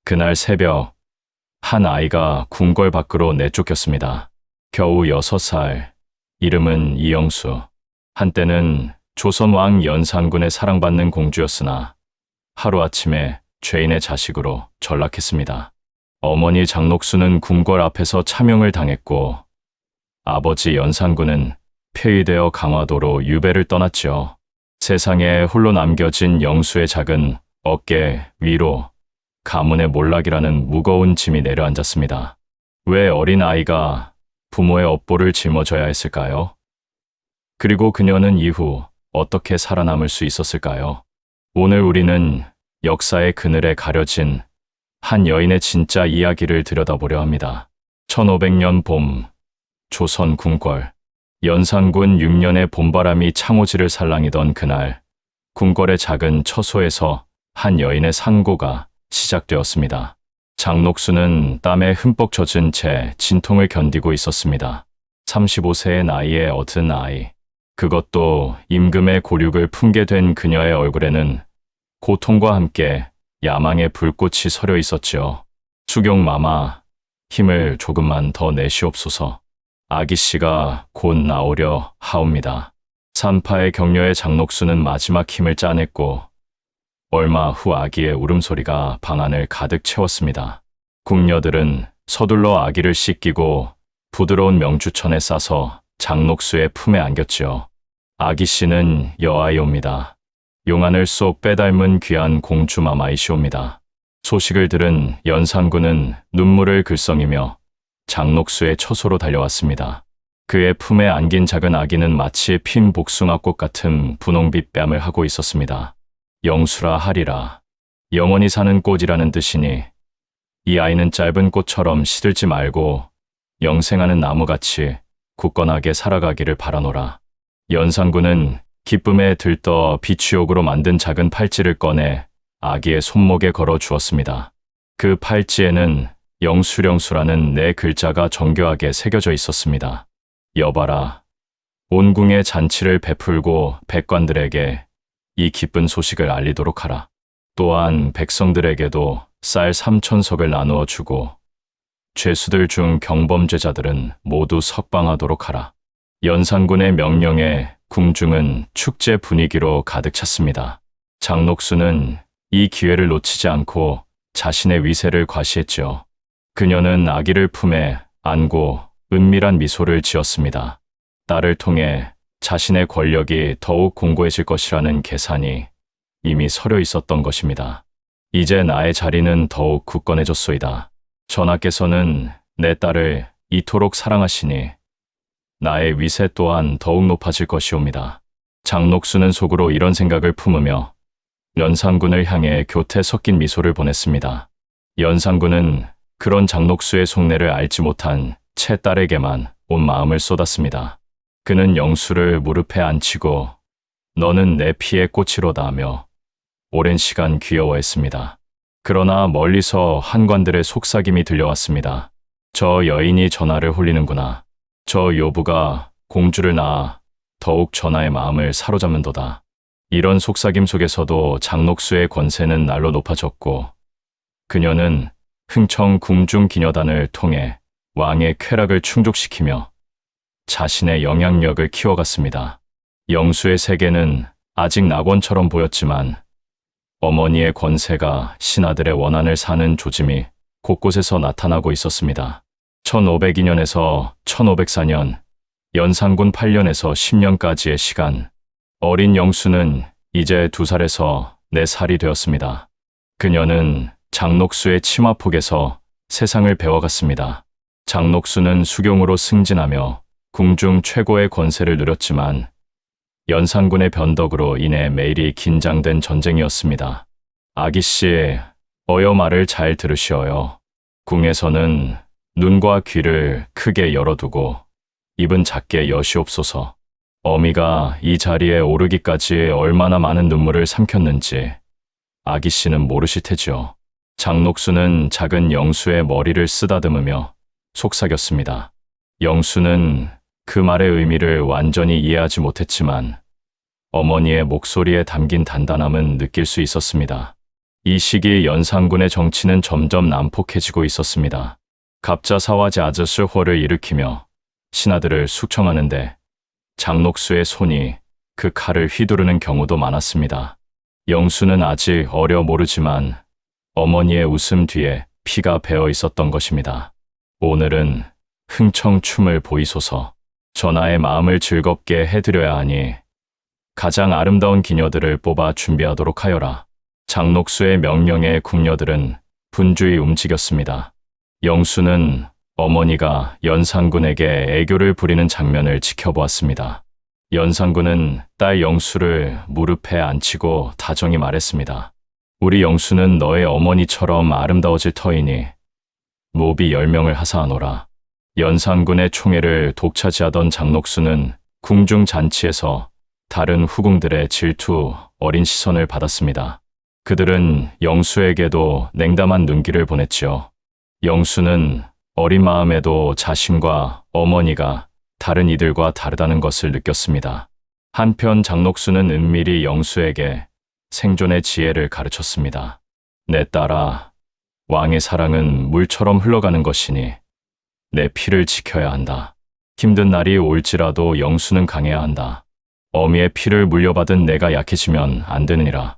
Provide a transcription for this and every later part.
그날 새벽, 한 아이가 궁궐 밖으로 내쫓겼습니다. 겨우 6살, 이름은 이영수. 한때는 조선 왕 연산군의 사랑받는 공주였으나 하루아침에 죄인의 자식으로 전락했습니다. 어머니 장녹수는 궁궐 앞에서 차명을 당했고 아버지 연산군은 폐위되어 강화도로 유배를 떠났지요. 세상에 홀로 남겨진 영수의 작은 어깨 위로 가문의 몰락이라는 무거운 짐이 내려앉았습니다. 왜 어린 아이가 부모의 업보를 짊어져야 했을까요? 그리고 그녀는 이후 어떻게 살아남을 수 있었을까요? 오늘 우리는 역사의 그늘에 가려진 한 여인의 진짜 이야기를 들여다보려 합니다. 1500년 봄, 조선 궁궐. 연산군 6년의 봄바람이 창호지를 살랑이던 그날, 궁궐의 작은 처소에서 한 여인의 상고가 시작되었습니다. 장녹수는 땀에 흠뻑 젖은 채 진통을 견디고 있었습니다. 35세의 나이에 얻은 아이. 그것도 임금의 고륙을 품게 된 그녀의 얼굴에는 고통과 함께 야망의 불꽃이 서려 있었지요. 수경마마, 힘을 조금만 더 내시옵소서. 아기씨가 곧 나오려 하옵니다. 산파의 격려에 장녹수는 마지막 힘을 짜냈고 얼마 후 아기의 울음소리가 방 안을 가득 채웠습니다. 궁녀들은 서둘러 아기를 씻기고 부드러운 명주천에 싸서 장녹수의 품에 안겼지요. 아기씨는 여아이옵니다. 용안을 쏙 빼닮은 귀한 공주마마이시옵니다. 소식을 들은 연산군은 눈물을 글썽이며 장녹수의 처소로 달려왔습니다. 그의 품에 안긴 작은 아기는 마치 핀 복숭아꽃 같은 분홍빛 뺨을 하고 있었습니다. 영수라 하리라. 영원히 사는 꽃이라는 뜻이니 이 아이는 짧은 꽃처럼 시들지 말고 영생하는 나무같이 굳건하게 살아가기를 바라노라. 연산군은 기쁨에 들떠 비취옥으로 만든 작은 팔찌를 꺼내 아기의 손목에 걸어 주었습니다. 그 팔찌에는 영수령수라는 4글자가 정교하게 새겨져 있었습니다. 여봐라. 온 궁에 잔치를 베풀고 백관들에게 이 기쁜 소식을 알리도록 하라. 또한 백성들에게도 쌀 3,000석을 나누어 주고 죄수들 중 경범죄자들은 모두 석방하도록 하라. 연산군의 명령에 궁중은 축제 분위기로 가득 찼습니다. 장녹수는 이 기회를 놓치지 않고 자신의 위세를 과시했죠. 그녀는 아기를 품에 안고 은밀한 미소를 지었습니다. 딸을 통해 자신의 권력이 더욱 공고해질 것이라는 계산이 이미 서려 있었던 것입니다. 이제 나의 자리는 더욱 굳건해졌소이다. 전하께서는 내 딸을 이토록 사랑하시니 나의 위세 또한 더욱 높아질 것이옵니다. 장녹수는 속으로 이런 생각을 품으며 연산군을 향해 교태 섞인 미소를 보냈습니다. 연산군은 그런 장녹수의 속내를 알지 못한 채 딸에게만 온 마음을 쏟았습니다. 그는 영수를 무릎에 앉히고 너는 내 피의 꽃이로다 하며 오랜 시간 귀여워했습니다. 그러나 멀리서 한관들의 속삭임이 들려왔습니다. 저 여인이 전하를 홀리는구나. 저 요부가 공주를 낳아 더욱 전하의 마음을 사로잡는도다. 이런 속삭임 속에서도 장녹수의 권세는 날로 높아졌고 그녀는 흥청 궁중기녀단을 통해 왕의 쾌락을 충족시키며 자신의 영향력을 키워갔습니다. 영수의 세계는 아직 낙원처럼 보였지만 어머니의 권세가 신하들의 원한을 사는 조짐이 곳곳에서 나타나고 있었습니다. 1502년에서 1504년, 연산군 8년에서 10년까지의 시간, 어린 영수는 이제 2살에서 4살이 되었습니다. 그녀는 장녹수의 치마폭에서 세상을 배워갔습니다. 장녹수는 수경으로 승진하며 궁중 최고의 권세를 누렸지만 연산군의 변덕으로 인해 매일이 긴장된 전쟁이었습니다. 아기씨, 어여 말을 잘 들으시어요. 궁에서는 눈과 귀를 크게 열어두고 입은 작게 여시옵소서. 어미가 이 자리에 오르기까지 얼마나 많은 눈물을 삼켰는지 아기씨는 모르실 테지요. 장녹수는 작은 영수의 머리를 쓰다듬으며 속삭였습니다. 영수는 그 말의 의미를 완전히 이해하지 못했지만 어머니의 목소리에 담긴 단단함은 느낄 수 있었습니다. 이 시기 연산군의 정치는 점점 난폭해지고 있었습니다. 갑자사와 자즈스호를 일으키며 신하들을 숙청하는데 장녹수의 손이 그 칼을 휘두르는 경우도 많았습니다. 영수는 아직 어려 모르지만 어머니의 웃음 뒤에 피가 배어 있었던 것입니다. 오늘은 흥청춤을 보이소서. 전하의 마음을 즐겁게 해드려야 하니 가장 아름다운 기녀들을 뽑아 준비하도록 하여라. 장녹수의 명령에 궁녀들은 분주히 움직였습니다. 영수는 어머니가 연산군에게 애교를 부리는 장면을 지켜보았습니다. 연산군은 딸 영수를 무릎에 앉히고 다정히 말했습니다. 우리 영수는 너의 어머니처럼 아름다워질 터이니 노비 10명을 하사하노라. 연산군의 총애를 독차지하던 장녹수는 궁중 잔치에서 다른 후궁들의 질투 어린 시선을 받았습니다. 그들은 영수에게도 냉담한 눈길을 보냈지요. 영수는 어린 마음에도 자신과 어머니가 다른 이들과 다르다는 것을 느꼈습니다. 한편 장녹수는 은밀히 영수에게 생존의 지혜를 가르쳤습니다. 내 딸아, 왕의 사랑은 물처럼 흘러가는 것이니 내 피를 지켜야 한다. 힘든 날이 올지라도 영수는 강해야 한다. 어미의 피를 물려받은 내가 약해지면 안 되느니라.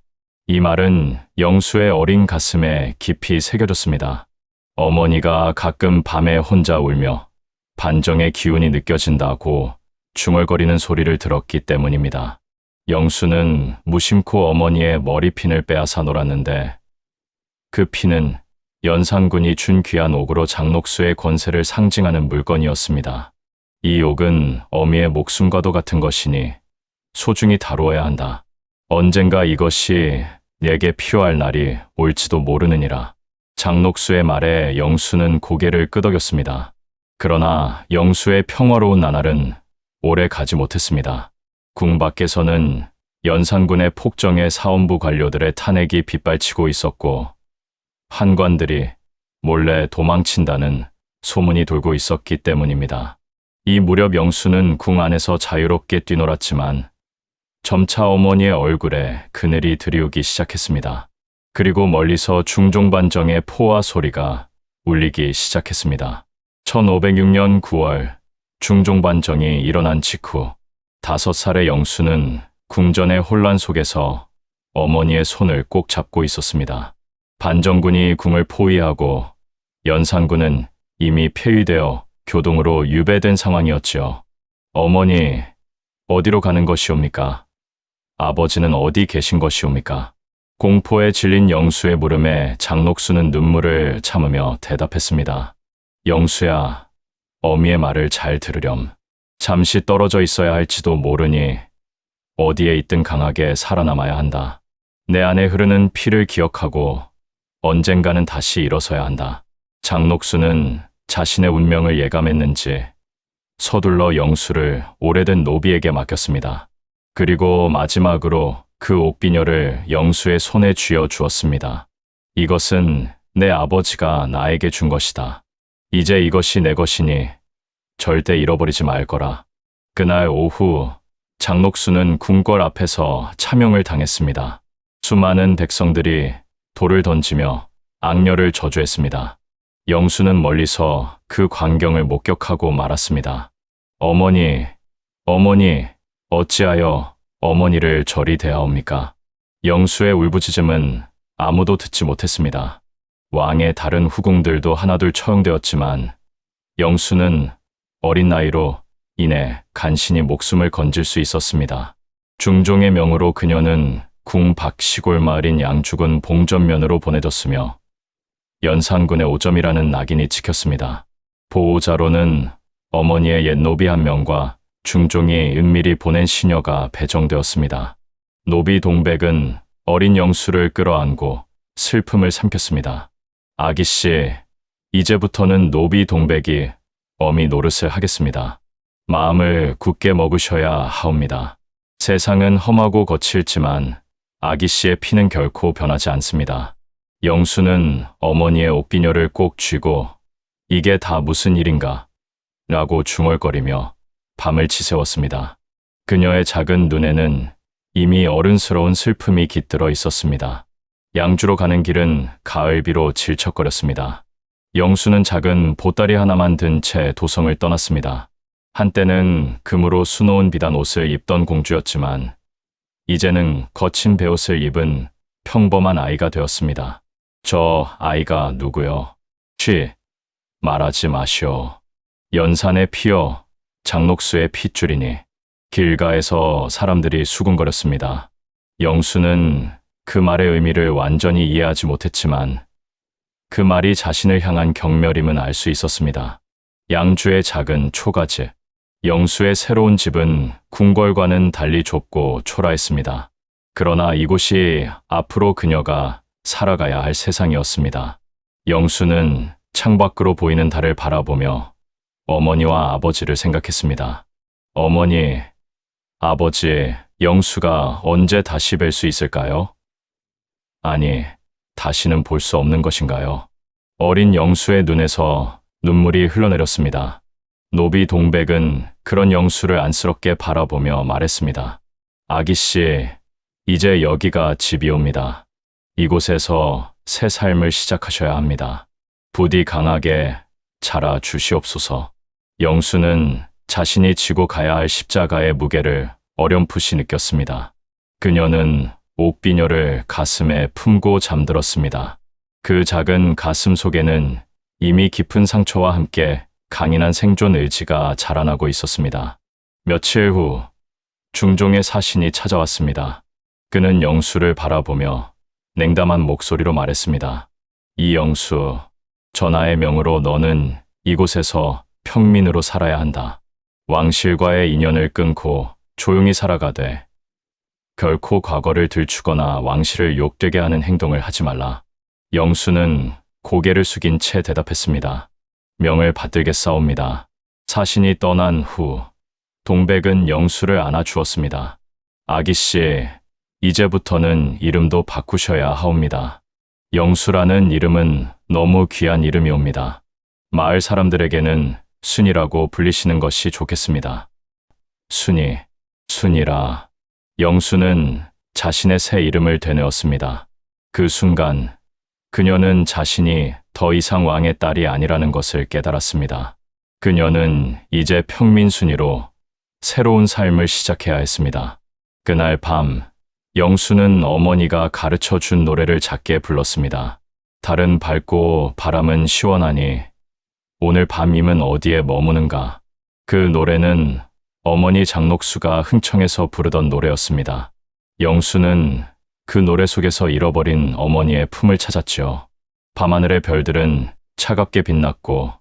이 말은 영수의 어린 가슴에 깊이 새겨졌습니다. 어머니가 가끔 밤에 혼자 울며 반정의 기운이 느껴진다고 중얼거리는 소리를 들었기 때문입니다. 영수는 무심코 어머니의 머리핀을 빼앗아 놀았는데 그 피는 연산군이 준 귀한 옥으로 장녹수의 권세를 상징하는 물건이었습니다. 이 옥은 어미의 목숨과도 같은 것이니 소중히 다루어야 한다. 언젠가 이것이 내게 필요할 날이 올지도 모르느니라. 장녹수의 말에 영수는 고개를 끄덕였습니다. 그러나 영수의 평화로운 나날은 오래 가지 못했습니다. 궁 밖에서는 연산군의 폭정에 사원부 관료들의 탄핵이 빗발치고 있었고 환관들이 몰래 도망친다는 소문이 돌고 있었기 때문입니다. 이 무렵 영수는 궁 안에서 자유롭게 뛰놀았지만 점차 어머니의 얼굴에 그늘이 드리우기 시작했습니다. 그리고 멀리서 중종반정의 포화 소리가 울리기 시작했습니다. 1506년 9월 중종반정이 일어난 직후 5살의 영수는 궁전의 혼란 속에서 어머니의 손을 꼭 잡고 있었습니다. 반정군이 궁을 포위하고 연산군은 이미 폐위되어 교동으로 유배된 상황이었지요. 어머니, 어디로 가는 것이옵니까? 아버지는 어디 계신 것이옵니까? 공포에 질린 영수의 물음에 장녹수는 눈물을 참으며 대답했습니다. 영수야, 어미의 말을 잘 들으렴. 잠시 떨어져 있어야 할지도 모르니 어디에 있든 강하게 살아남아야 한다. 내 안에 흐르는 피를 기억하고 언젠가는 다시 일어서야 한다. 장녹수는 자신의 운명을 예감했는지 서둘러 영수를 오래된 노비에게 맡겼습니다. 그리고 마지막으로 그 옥비녀를 영수의 손에 쥐어 주었습니다. 이것은 내 아버지가 나에게 준 것이다. 이제 이것이 내 것이니 절대 잃어버리지 말 거라. 그날 오후 장녹수는 궁궐 앞에서 차명을 당했습니다. 수많은 백성들이 돌을 던지며 악녀를 저주했습니다. 영수는 멀리서 그 광경을 목격하고 말았습니다. 어머니, 어머니, 어찌하여 어머니를 저리 대하옵니까? 영수의 울부짖음은 아무도 듣지 못했습니다. 왕의 다른 후궁들도 하나둘 처형되었지만 영수는 어린 나이로 이내 간신히 목숨을 건질 수 있었습니다. 중종의 명으로 그녀는 궁 밖 시골 마을인 양죽은 봉전면으로 보내졌으며 연산군의 오점이라는 낙인이 찍혔습니다. 보호자로는 어머니의 옛 노비 한 명과 중종이 은밀히 보낸 시녀가 배정되었습니다. 노비 동백은 어린 영수를 끌어안고 슬픔을 삼켰습니다. 아기씨, 이제부터는 노비 동백이 어미 노릇을 하겠습니다. 마음을 굳게 먹으셔야 하옵니다. 세상은 험하고 거칠지만 아기씨의 피는 결코 변하지 않습니다. 영수는 어머니의 옥비녀를 꼭 쥐고 이게 다 무슨 일인가? 라고 중얼거리며 밤을 지새웠습니다. 그녀의 작은 눈에는 이미 어른스러운 슬픔이 깃들어 있었습니다. 양주로 가는 길은 가을비로 질척거렸습니다. 영수는 작은 보따리 하나만 든 채 도성을 떠났습니다. 한때는 금으로 수놓은 비단 옷을 입던 공주였지만 이제는 거친 베옷을 입은 평범한 아이가 되었습니다. 저 아이가 누구요? 취, 말하지 마시오. 연산의 피여 장녹수의 핏줄이니. 길가에서 사람들이 수군거렸습니다. 영수는 그 말의 의미를 완전히 이해하지 못했지만 그 말이 자신을 향한 경멸임은 알 수 있었습니다. 양주의 작은 초가집. 영수의 새로운 집은 궁궐과는 달리 좁고 초라했습니다. 그러나 이곳이 앞으로 그녀가 살아가야 할 세상이었습니다. 영수는 창밖으로 보이는 달을 바라보며 어머니와 아버지를 생각했습니다. 어머니, 아버지, 영수가 언제 다시 뵐 수 있을까요? 아니, 다시는 볼 수 없는 것인가요? 어린 영수의 눈에서 눈물이 흘러내렸습니다. 노비 동백은 그런 영수를 안쓰럽게 바라보며 말했습니다. 아기씨, 이제 여기가 집이옵니다. 이곳에서 새 삶을 시작하셔야 합니다. 부디 강하게 자라 주시옵소서. 영수는 자신이 지고 가야 할 십자가의 무게를 어렴풋이 느꼈습니다. 그녀는 옥비녀를 가슴에 품고 잠들었습니다. 그 작은 가슴 속에는 이미 깊은 상처와 함께 강인한 생존 의지가 자라나고 있었습니다. 며칠 후 중종의 사신이 찾아왔습니다. 그는 영수를 바라보며 냉담한 목소리로 말했습니다. 이영수, 전하의 명으로 너는 이곳에서 평민으로 살아야 한다. 왕실과의 인연을 끊고 조용히 살아가되 결코 과거를 들추거나 왕실을 욕되게 하는 행동을 하지 말라. 영수는 고개를 숙인 채 대답했습니다. 명을 받들겠사옵니다. 사신이 떠난 후 동백은 영수를 안아주었습니다. 아기씨, 이제부터는 이름도 바꾸셔야 하옵니다. 영수라는 이름은 너무 귀한 이름이옵니다. 마을 사람들에게는 순이라고 불리시는 것이 좋겠습니다. 순이, 순이라. 영수는 자신의 새 이름을 되뇌었습니다. 그 순간 그녀는 자신이 더 이상 왕의 딸이 아니라는 것을 깨달았습니다. 그녀는 이제 평민순이로 새로운 삶을 시작해야 했습니다. 그날 밤, 영수는 어머니가 가르쳐 준 노래를 작게 불렀습니다. 달은 밝고 바람은 시원하니 오늘 밤임은 어디에 머무는가. 그 노래는 어머니 장녹수가 흥청해서 부르던 노래였습니다. 영수는 그 노래 속에서 잃어버린 어머니의 품을 찾았지요. 밤하늘의 별들은 차갑게 빛났고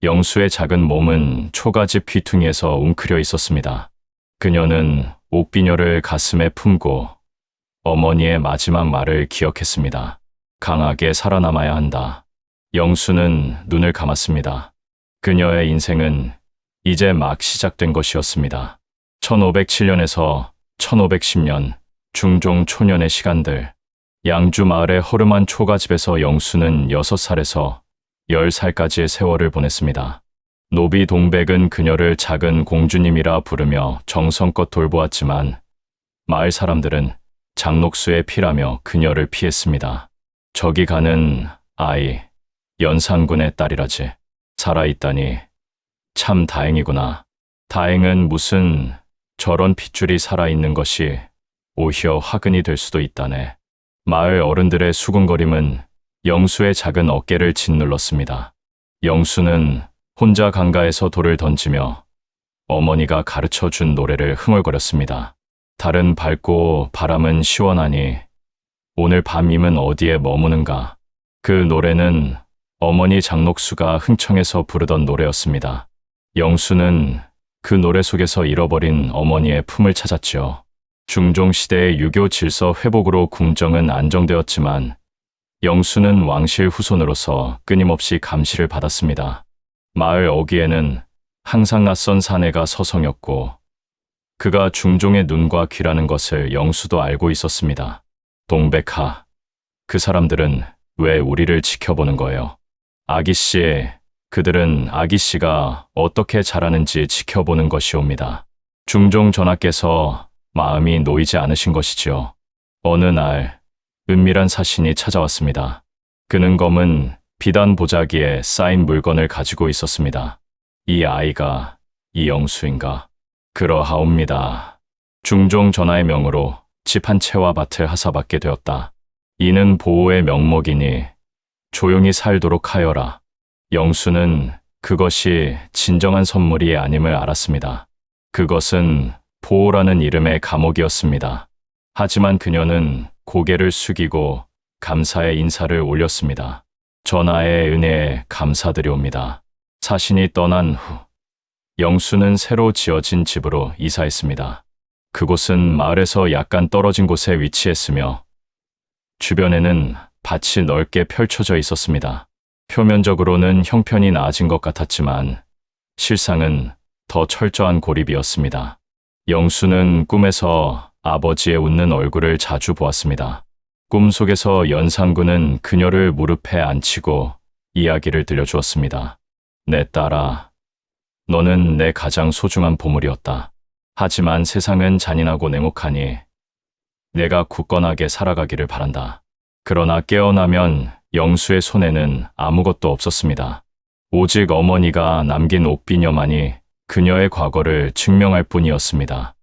영수의 작은 몸은 초가집 귀퉁이에서 웅크려 있었습니다. 그녀는 옥비녀를 가슴에 품고 어머니의 마지막 말을 기억했습니다. 강하게 살아남아야 한다. 영수는 눈을 감았습니다. 그녀의 인생은 이제 막 시작된 것이었습니다. 1507년에서 1510년 중종 초년의 시간들, 양주 마을의 허름한 초가집에서 영수는 6살에서 10살까지의 세월을 보냈습니다. 노비 동백은 그녀를 작은 공주님이라 부르며 정성껏 돌보았지만 마을 사람들은 장녹수의 피라며 그녀를 피했습니다. 저기 가는 아이, 연산군의 딸이라지. 살아있다니 참 다행이구나. 다행은 무슨 저런 핏줄이 살아있는 것이 오히려 화근이 될 수도 있다네. 마을 어른들의 수군거림은 영수의 작은 어깨를 짓눌렀습니다. 영수는 혼자 강가에서 돌을 던지며 어머니가 가르쳐준 노래를 흥얼거렸습니다. 달은 밝고 바람은 시원하니 오늘 밤임은 어디에 머무는가. 그 노래는 어머니 장녹수가 흥청해서 부르던 노래였습니다. 영수는 그 노래 속에서 잃어버린 어머니의 품을 찾았지요. 중종시대의 유교 질서 회복으로 궁정은 안정되었지만 영수는 왕실 후손으로서 끊임없이 감시를 받았습니다. 마을 어귀에는 항상 낯선 사내가 서성였고 그가 중종의 눈과 귀라는 것을 영수도 알고 있었습니다. 동백하, 그 사람들은 왜 우리를 지켜보는 거예요? 아기씨, 그들은 아기씨가 어떻게 자라는지 지켜보는 것이옵니다. 중종 전하께서 마음이 놓이지 않으신 것이지요. 어느 날 은밀한 사신이 찾아왔습니다. 그는 검은 비단 보자기에 쌓인 물건을 가지고 있었습니다. 이 아이가 이영수인가? 그러하옵니다. 중종 전하의 명으로 집 한 채와 밭을 하사받게 되었다. 이는 보호의 명목이니 조용히 살도록 하여라. 영수는 그것이 진정한 선물이 아님을 알았습니다. 그것은 보호라는 이름의 감옥이었습니다. 하지만 그녀는 고개를 숙이고 감사의 인사를 올렸습니다. 전하의 은혜에 감사드리옵니다. 사신이 떠난 후 영수는 새로 지어진 집으로 이사했습니다. 그곳은 마을에서 약간 떨어진 곳에 위치했으며 주변에는 밭이 넓게 펼쳐져 있었습니다. 표면적으로는 형편이 나아진 것 같았지만 실상은 더 철저한 고립이었습니다. 영수는 꿈에서 아버지의 웃는 얼굴을 자주 보았습니다. 꿈속에서 연산군은 그녀를 무릎에 앉히고 이야기를 들려주었습니다. 내 딸아, 너는 내 가장 소중한 보물이었다. 하지만 세상은 잔인하고 냉혹하니 내가 굳건하게 살아가기를 바란다. 그러나 깨어나면 영수의 손에는 아무것도 없었습니다. 오직 어머니가 남긴 옷비녀만이 그녀의 과거를 증명할 뿐이었습니다.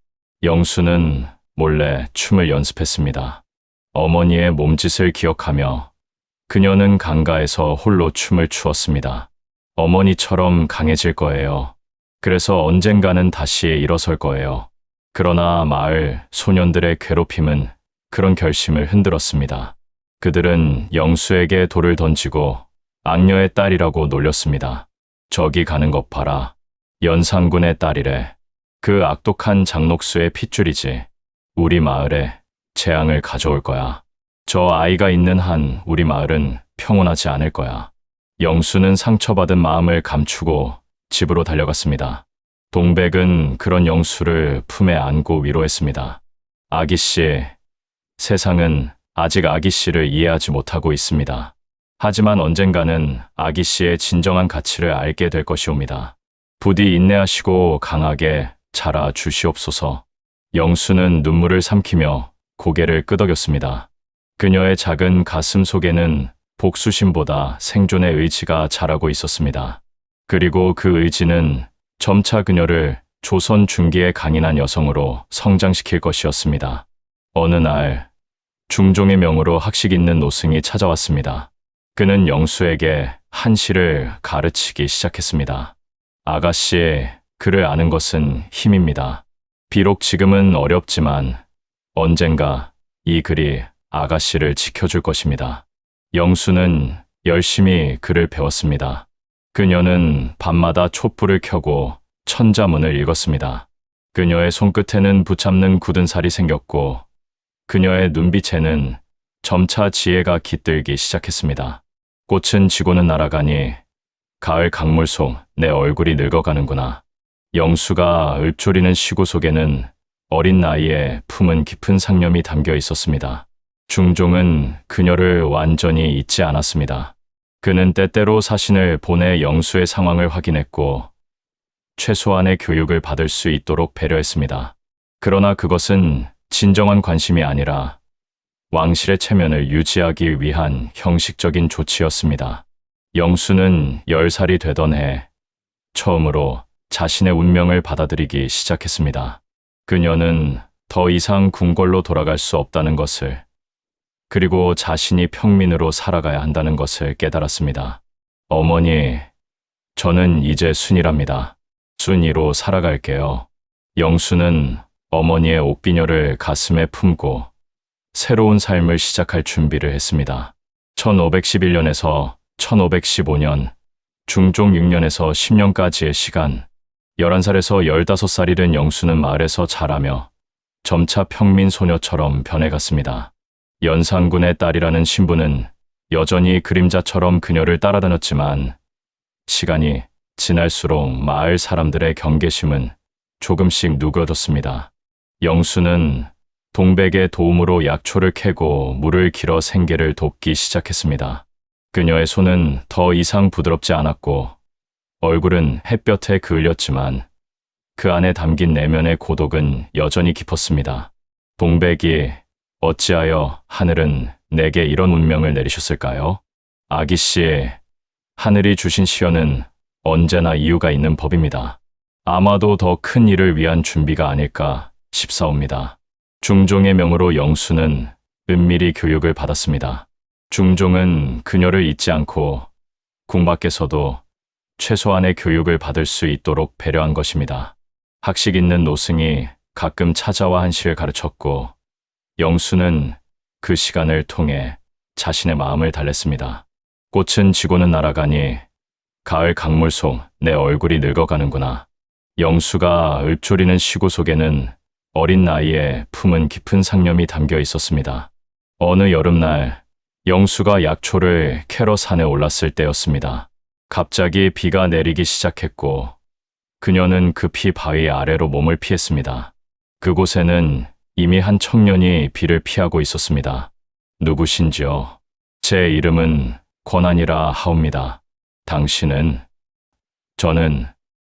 영수는 몰래 춤을 연습했습니다. 어머니의 몸짓을 기억하며 그녀는 강가에서 홀로 춤을 추었습니다. 어머니처럼 강해질 거예요. 그래서 언젠가는 다시 일어설 거예요. 그러나 마을 소년들의 괴롭힘은 그런 결심을 흔들었습니다. 그들은 영수에게 돌을 던지고 악녀의 딸이라고 놀렸습니다. 저기 가는 것 봐라. 연산군의 딸이래. 그 악독한 장녹수의 핏줄이지. 우리 마을에 재앙을 가져올 거야. 저 아이가 있는 한 우리 마을은 평온하지 않을 거야. 영수는 상처받은 마음을 감추고 집으로 달려갔습니다. 동백은 그런 영수를 품에 안고 위로했습니다. 아기씨, 세상은 아직 아기씨를 이해하지 못하고 있습니다. 하지만 언젠가는 아기씨의 진정한 가치를 알게 될 것이옵니다. 부디 인내하시고 강하게 자라 주시옵소서. 영수는 눈물을 삼키며 고개를 끄덕였습니다. 그녀의 작은 가슴 속에는 복수심보다 생존의 의지가 자라고 있었습니다. 그리고 그 의지는 점차 그녀를 조선 중기의 강인한 여성으로 성장시킬 것이었습니다. 어느 날 중종의 명으로 학식 있는 노승이 찾아왔습니다. 그는 영수에게 한시를 가르치기 시작했습니다. 아가씨, 글을 아는 것은 힘입니다. 비록 지금은 어렵지만 언젠가 이 글이 아가씨를 지켜줄 것입니다. 영수는 열심히 글을 배웠습니다. 그녀는 밤마다 촛불을 켜고 천자문을 읽었습니다. 그녀의 손끝에는 붙잡는 굳은 살이 생겼고 그녀의 눈빛에는 점차 지혜가 깃들기 시작했습니다. 꽃은 지고는 날아가니 가을 강물 속 내 얼굴이 늙어가는구나. 영수가 읊조리는 시구 속에는 어린 나이에 품은 깊은 상념이 담겨 있었습니다. 중종은 그녀를 완전히 잊지 않았습니다. 그는 때때로 사신을 보내 영수의 상황을 확인했고 최소한의 교육을 받을 수 있도록 배려했습니다. 그러나 그것은 진정한 관심이 아니라 왕실의 체면을 유지하기 위한 형식적인 조치였습니다. 영수는 10살이 되던 해 처음으로 자신의 운명을 받아들이기 시작했습니다. 그녀는 더 이상 궁궐로 돌아갈 수 없다는 것을, 그리고 자신이 평민으로 살아가야 한다는 것을 깨달았습니다. 어머니, 저는 이제 순이랍니다. 순이로 살아갈게요. 영수는 어머니의 옷비녀를 가슴에 품고 새로운 삶을 시작할 준비를 했습니다. 1511년에서 1515년, 중종 6년에서 10년까지의 시간, 11살에서 15살이 된 영수는 마을에서 자라며 점차 평민 소녀처럼 변해갔습니다. 연산군의 딸이라는 신분은 여전히 그림자처럼 그녀를 따라다녔지만 시간이 지날수록 마을 사람들의 경계심은 조금씩 누그러졌습니다. 영수는 동백의 도움으로 약초를 캐고 물을 길어 생계를 돕기 시작했습니다. 그녀의 손은 더 이상 부드럽지 않았고 얼굴은 햇볕에 그을렸지만 그 안에 담긴 내면의 고독은 여전히 깊었습니다. 동백이, 어찌하여 하늘은 내게 이런 운명을 내리셨을까요? 아기 씨, 하늘이 주신 시련은 언제나 이유가 있는 법입니다. 아마도 더 큰 일을 위한 준비가 아닐까 싶사옵니다. 중종의 명으로 영수는 은밀히 교육을 받았습니다. 중종은 그녀를 잊지 않고 궁 밖에서도 최소한의 교육을 받을 수 있도록 배려한 것입니다. 학식 있는 노승이 가끔 찾아와 한시를 가르쳤고 영수는 그 시간을 통해 자신의 마음을 달랬습니다. 꽃은 지고는 날아가니 가을 강물 속 내 얼굴이 늙어가는구나. 영수가 읊조리는 시구 속에는 어린 나이에 품은 깊은 상념이 담겨 있었습니다. 어느 여름날 영수가 약초를 캐러 산에 올랐을 때였습니다. 갑자기 비가 내리기 시작했고 그녀는 급히 바위 아래로 몸을 피했습니다. 그곳에는 이미 한 청년이 비를 피하고 있었습니다. 누구신지요? 제 이름은 권한이라 하옵니다. 당신은? 저는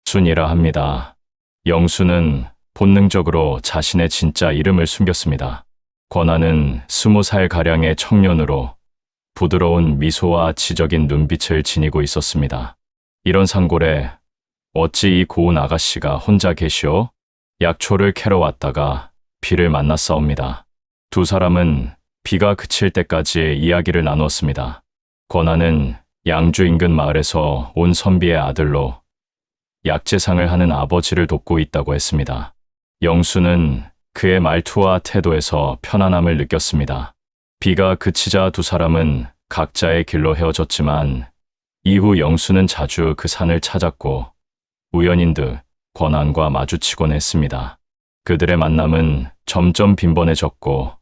순이라 합니다. 영수는 본능적으로 자신의 진짜 이름을 숨겼습니다. 권한은 20살가량의 청년으로 부드러운 미소와 지적인 눈빛을 지니고 있었습니다. 이런 산골에 어찌 이 고운 아가씨가 혼자 계시오? 약초를 캐러 왔다가 비를 만났사옵니다. 두 사람은 비가 그칠 때까지 이야기를 나누었습니다. 권한은 양주 인근 마을에서 온 선비의 아들로 약재상을 하는 아버지를 돕고 있다고 했습니다. 영수는 그의 말투와 태도에서 편안함을 느꼈습니다. 비가 그치자 두 사람은 각자의 길로 헤어졌지만 이후 영수는 자주 그 산을 찾았고 우연인 듯 권한과 마주치곤 했습니다. 그들의 만남은 점점 빈번해졌고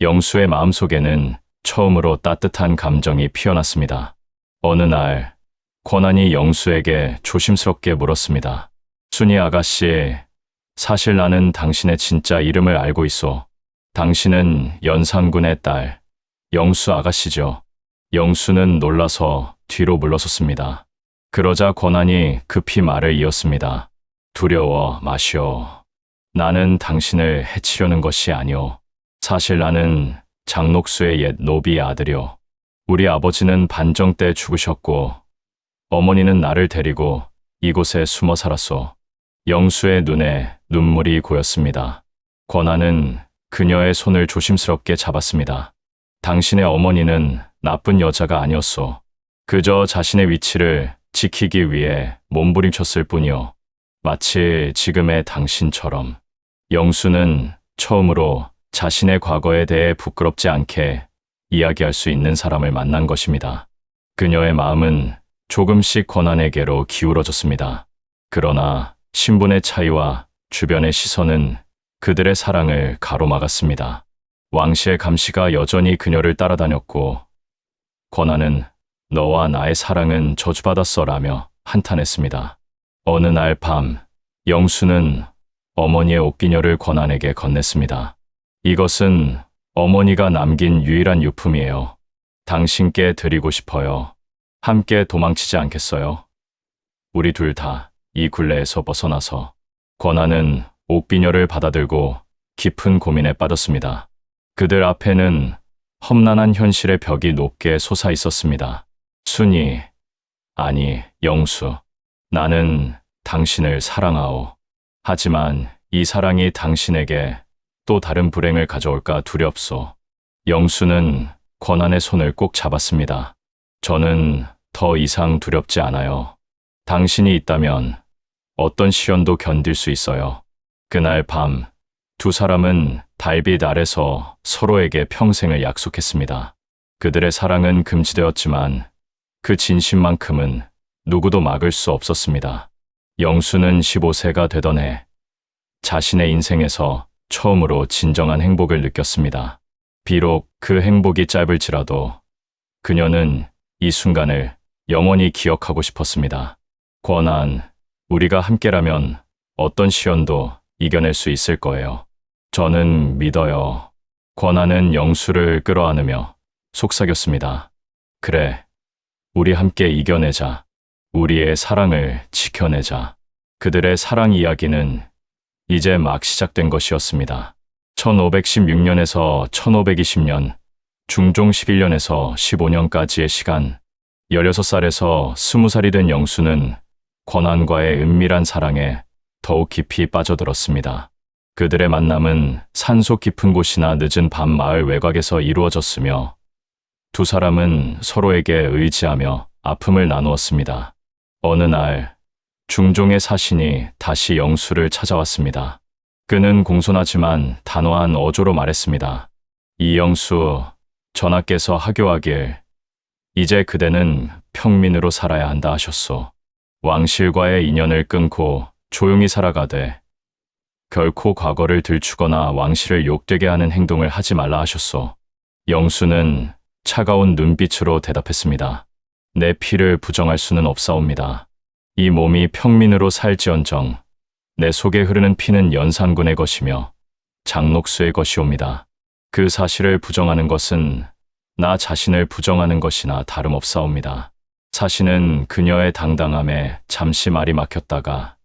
영수의 마음속에는 처음으로 따뜻한 감정이 피어났습니다. 어느 날 권한이 영수에게 조심스럽게 물었습니다. 순이 아가씨, 사실 나는 당신의 진짜 이름을 알고 있어. 당신은 연산군의 딸, 영수 아가씨죠. 영수는 놀라서 뒤로 물러섰습니다. 그러자 권한이 급히 말을 이었습니다. 두려워 마시오. 나는 당신을 해치려는 것이 아니오. 사실 나는 장록수의 옛 노비의 아들이오. 우리 아버지는 반정 때 죽으셨고 어머니는 나를 데리고 이곳에 숨어 살았소. 영수의 눈에 눈물이 고였습니다. 권한은 그녀의 손을 조심스럽게 잡았습니다. 당신의 어머니는 나쁜 여자가 아니었소. 그저 자신의 위치를 지키기 위해 몸부림쳤을 뿐이오. 마치 지금의 당신처럼. 영수는 처음으로 자신의 과거에 대해 부끄럽지 않게 이야기할 수 있는 사람을 만난 것입니다. 그녀의 마음은 조금씩 권한에게로 기울어졌습니다. 그러나 신분의 차이와 주변의 시선은 그들의 사랑을 가로막았습니다. 왕씨의 감시가 여전히 그녀를 따라다녔고 권한은 너와 나의 사랑은 저주받았어라며 한탄했습니다. 어느 날 밤 영수는 어머니의 옷기녀를 권한에게 건넸습니다. 이것은 어머니가 남긴 유일한 유품이에요. 당신께 드리고 싶어요. 함께 도망치지 않겠어요? 우리 둘 다 이 굴레에서 벗어나서. 권한은 옷비녀를 받아들고 깊은 고민에 빠졌습니다. 그들 앞에는 험난한 현실의 벽이 높게 솟아 있었습니다. 순이, 아니 영수, 나는 당신을 사랑하오. 하지만 이 사랑이 당신에게 또 다른 불행을 가져올까 두렵소. 영수는 권한의 손을 꼭 잡았습니다. 저는 더 이상 두렵지 않아요. 당신이 있다면 어떤 시련도 견딜 수 있어요. 그날 밤 두 사람은 달빛 아래서 서로에게 평생을 약속했습니다. 그들의 사랑은 금지되었지만 그 진심만큼은 누구도 막을 수 없었습니다. 영수는 15세가 되던 해 자신의 인생에서 처음으로 진정한 행복을 느꼈습니다. 비록 그 행복이 짧을지라도 그녀는 이 순간을 영원히 기억하고 싶었습니다. 권한, 우리가 함께라면 어떤 시련도 이겨낼 수 있을 거예요. 저는 믿어요. 권한은 영수를 끌어안으며 속삭였습니다. 그래, 우리 함께 이겨내자. 우리의 사랑을 지켜내자. 그들의 사랑 이야기는 이제 막 시작된 것이었습니다. 1516년에서 1520년 중종 11년에서 15년까지의 시간, 16살에서 20살이 된 영수는 권한과의 은밀한 사랑에 더욱 깊이 빠져들었습니다. 그들의 만남은 산속 깊은 곳이나 늦은 밤 마을 외곽에서 이루어졌으며 두 사람은 서로에게 의지하며 아픔을 나누었습니다. 어느 날 중종의 사신이 다시 영수를 찾아왔습니다. 그는 공손하지만 단호한 어조로 말했습니다. 이영수, 전하께서 하교하길 이제 그대는 평민으로 살아야 한다 하셨소. 왕실과의 인연을 끊고 조용히 살아가되 결코 과거를 들추거나 왕실을 욕되게 하는 행동을 하지 말라 하셨소. 영수는 차가운 눈빛으로 대답했습니다. 내 피를 부정할 수는 없사옵니다. 이 몸이 평민으로 살지언정 내 속에 흐르는 피는 연산군의 것이며 장록수의 것이옵니다. 그 사실을 부정하는 것은 나 자신을 부정하는 것이나 다름없사옵니다. 사신은 그녀의 당당함에 잠시 말이 막혔다가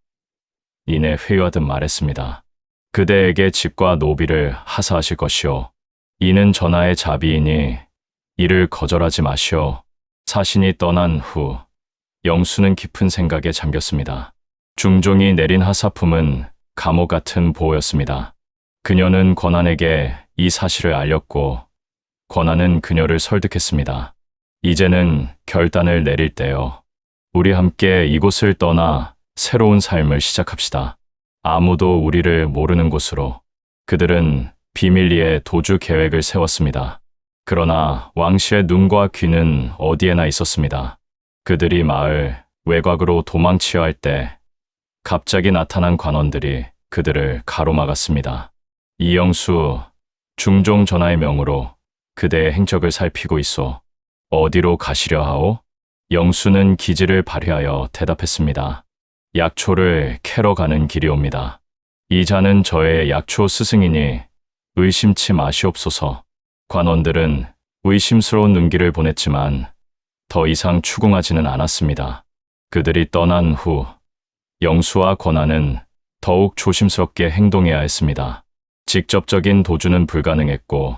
이내 회유하듯 말했습니다. 그대에게 집과 노비를 하사하실 것이오. 이는 전하의 자비이니 이를 거절하지 마시오. 사신이 떠난 후 영수는 깊은 생각에 잠겼습니다. 중종이 내린 하사품은 감옥 같은 보호였습니다. 그녀는 권한에게 이 사실을 알렸고 권한은 그녀를 설득했습니다. 이제는 결단을 내릴 때요. 우리 함께 이곳을 떠나 새로운 삶을 시작합시다. 아무도 우리를 모르는 곳으로. 그들은 비밀리에 도주 계획을 세웠습니다. 그러나 왕실의 눈과 귀는 어디에나 있었습니다. 그들이 마을 외곽으로 도망치려 할 때 갑자기 나타난 관원들이 그들을 가로막았습니다. 이영수, 중종 전하의 명으로 그대의 행적을 살피고 있소. 어디로 가시려 하오? 영수는 기지를 발휘하여 대답했습니다. 약초를 캐러 가는 길이옵니다. 이 자는 저의 약초 스승이니 의심치 마시옵소서. 관원들은 의심스러운 눈길을 보냈지만 더 이상 추궁하지는 않았습니다. 그들이 떠난 후 영수와 권한은 더욱 조심스럽게 행동해야 했습니다. 직접적인 도주는 불가능했고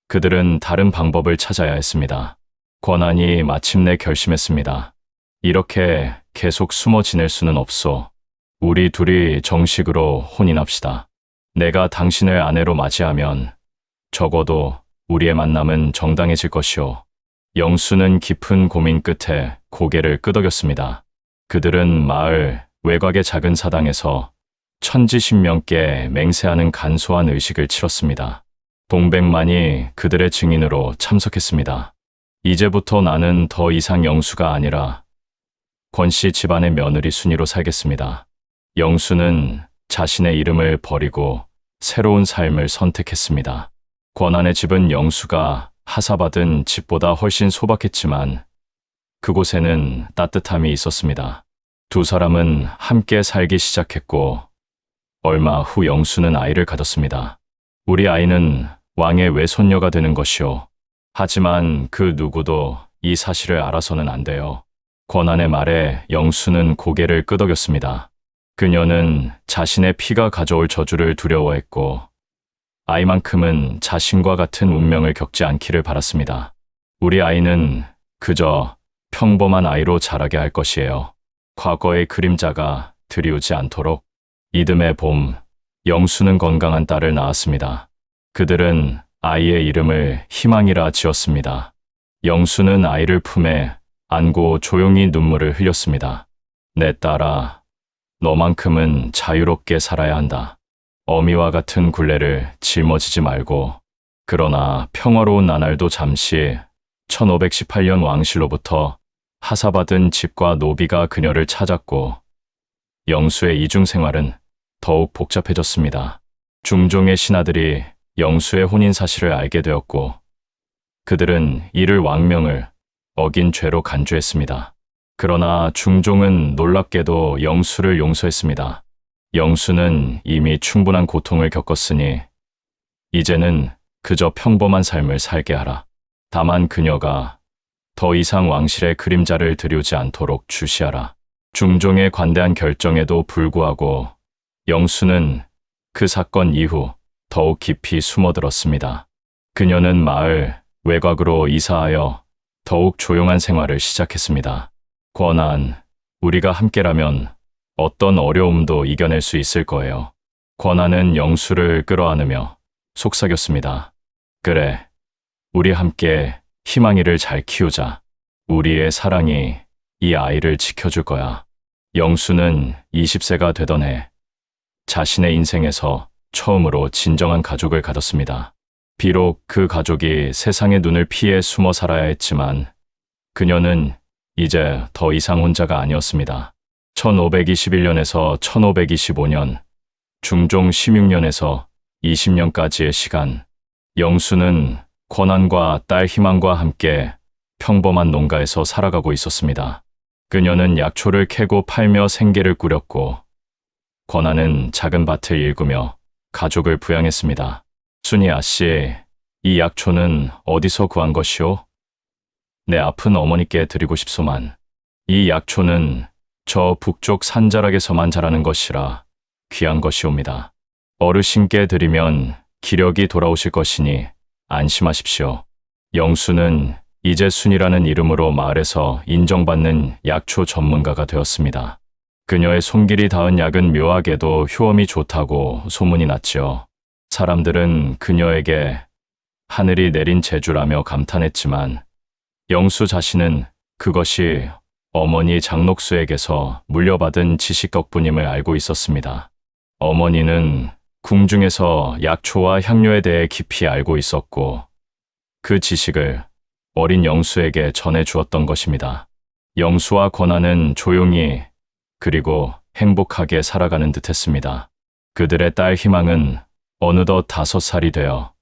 그들은 다른 방법을 찾아야 했습니다. 권한이 마침내 결심했습니다. 이렇게 계속 숨어 지낼 수는 없소. 우리 둘이 정식으로 혼인합시다. 내가 당신을 아내로 맞이하면 적어도 우리의 만남은 정당해질 것이오. 영수는 깊은 고민 끝에 고개를 끄덕였습니다. 그들은 마을 외곽의 작은 사당에서 천지신명께 맹세하는 간소한 의식을 치렀습니다. 동백만이 그들의 증인으로 참석했습니다. 이제부터 나는 더 이상 영수가 아니라 권씨 집안의 며느리 순이로 살겠습니다. 영수는 자신의 이름을 버리고 새로운 삶을 선택했습니다. 권한의 집은 영수가 하사받은 집보다 훨씬 소박했지만 그곳에는 따뜻함이 있었습니다. 두 사람은 함께 살기 시작했고 얼마 후 영수는 아이를 가졌습니다. 우리 아이는 왕의 외손녀가 되는 것이오. 하지만 그 누구도 이 사실을 알아서는 안 돼요. 권한의 말에 영수는 고개를 끄덕였습니다. 그녀는 자신의 피가 가져올 저주를 두려워했고 아이만큼은 자신과 같은 운명을 겪지 않기를 바랐습니다. 우리 아이는 그저 평범한 아이로 자라게 할 것이에요. 과거의 그림자가 드리우지 않도록. 이듬해 봄, 영수는 건강한 딸을 낳았습니다. 그들은 아이의 이름을 희망이라 지었습니다. 영수는 아이를 품에 안고 조용히 눈물을 흘렸습니다. 내 딸아, 너만큼은 자유롭게 살아야 한다. 어미와 같은 굴레를 짊어지지 말고. 그러나 평화로운 나날도 잠시 1518년 왕실로부터 하사받은 집과 노비가 그녀를 찾았고 영수의 이중 생활은 더욱 복잡해졌습니다. 중종의 신하들이 영수의 혼인 사실을 알게 되었고 그들은 이를 왕명을 어긴 죄로 간주했습니다. 그러나 중종은 놀랍게도 영수를 용서했습니다. 영수는 이미 충분한 고통을 겪었으니 이제는 그저 평범한 삶을 살게 하라. 다만 그녀가 더 이상 왕실의 그림자를 드리우지 않도록 주시하라. 중종의 관대한 결정에도 불구하고 영수는 그 사건 이후 더욱 깊이 숨어들었습니다. 그녀는 마을 외곽으로 이사하여 더욱 조용한 생활을 시작했습니다. 권한, 우리가 함께라면 어떤 어려움도 이겨낼 수 있을 거예요. 권한은 영수를 끌어안으며 속삭였습니다. 그래, 우리 함께 희망이를 잘 키우자. 우리의 사랑이 이 아이를 지켜줄 거야. 영수는 20세가 되던 해 자신의 인생에서 처음으로 진정한 가족을 가졌습니다. 비록 그 가족이 세상의 눈을 피해 숨어 살아야 했지만 그녀는 이제 더 이상 혼자가 아니었습니다. 1521년에서 1525년, 중종 16년에서 20년까지의 시간, 영수는 권한과 딸 희망과 함께 평범한 농가에서 살아가고 있었습니다. 그녀는 약초를 캐고 팔며 생계를 꾸렸고, 권한은 작은 밭을 일구며 가족을 부양했습니다. 순이 아씨, 이 약초는 어디서 구한 것이오? 내 아픈 어머니께 드리고 싶소만. 이 약초는 저 북쪽 산자락에서만 자라는 것이라 귀한 것이옵니다. 어르신께 드리면 기력이 돌아오실 것이니 안심하십시오. 영수는 이제 순이라는 이름으로 마을에서 인정받는 약초 전문가가 되었습니다. 그녀의 손길이 닿은 약은 묘하게도 효험이 좋다고 소문이 났지요. 사람들은 그녀에게 하늘이 내린 재주라며 감탄했지만 영수 자신은 그것이 어머니 장록수에게서 물려받은 지식 덕분임을 알고 있었습니다. 어머니는 궁중에서 약초와 향료에 대해 깊이 알고 있었고 그 지식을 어린 영수에게 전해 주었던 것입니다. 영수와 권한은 조용히 그리고 행복하게 살아가는 듯했습니다. 그들의 딸 희망은 어느덧 5살이 되어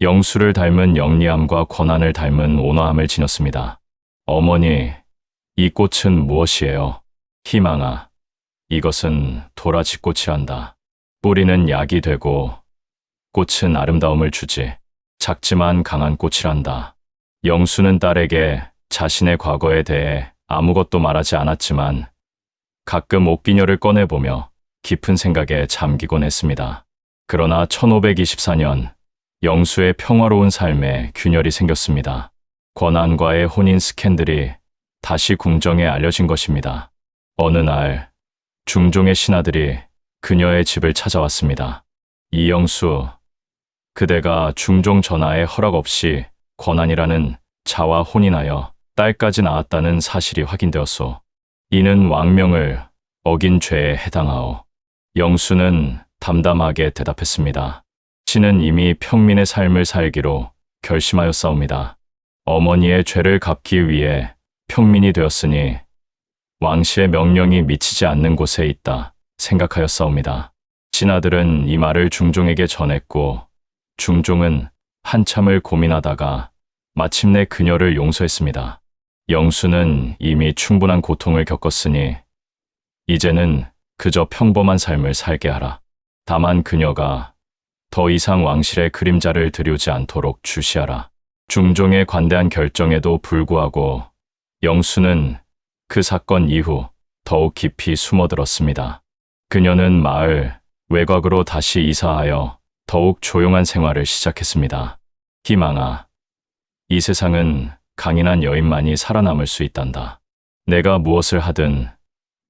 영수를 닮은 영리함과 권한을 닮은 온화함을 지녔습니다. 어머니, 이 꽃은 무엇이에요? 희망아, 이것은 도라지꽃이란다. 뿌리는 약이 되고 꽃은 아름다움을 주지. 작지만 강한 꽃이란다. 영수는 딸에게 자신의 과거에 대해 아무것도 말하지 않았지만 가끔 옥기녀를 꺼내보며 깊은 생각에 잠기곤 했습니다. 그러나 1524년 영수의 평화로운 삶에 균열이 생겼습니다. 권한과의 혼인 스캔들이 다시 궁정에 알려진 것입니다. 어느 날 중종의 신하들이 그녀의 집을 찾아왔습니다. 이영수, 그대가 중종 전하의 허락 없이 권한이라는 자와 혼인하여 딸까지 낳았다는 사실이 확인되었소. 이는 왕명을 어긴 죄에 해당하오. 영수는 담담하게 대답했습니다. 신은 이미 평민의 삶을 살기로 결심하였사옵니다. 어머니의 죄를 갚기 위해 평민이 되었으니 왕실의 명령이 미치지 않는 곳에 있다 생각하였사옵니다. 신하들은 이 말을 중종에게 전했고 중종은 한참을 고민하다가 마침내 그녀를 용서했습니다. 영수는 이미 충분한 고통을 겪었으니 이제는 그저 평범한 삶을 살게 하라. 다만 그녀가 더 이상 왕실의 그림자를 들이우지 않도록 주시하라. 중종의 관대한 결정에도 불구하고 영수는 그 사건 이후 더욱 깊이 숨어들었습니다. 그녀는 마을 외곽으로 다시 이사하여 더욱 조용한 생활을 시작했습니다. 희망아, 이 세상은 강인한 여인만이 살아남을 수 있단다. 내가 무엇을 하든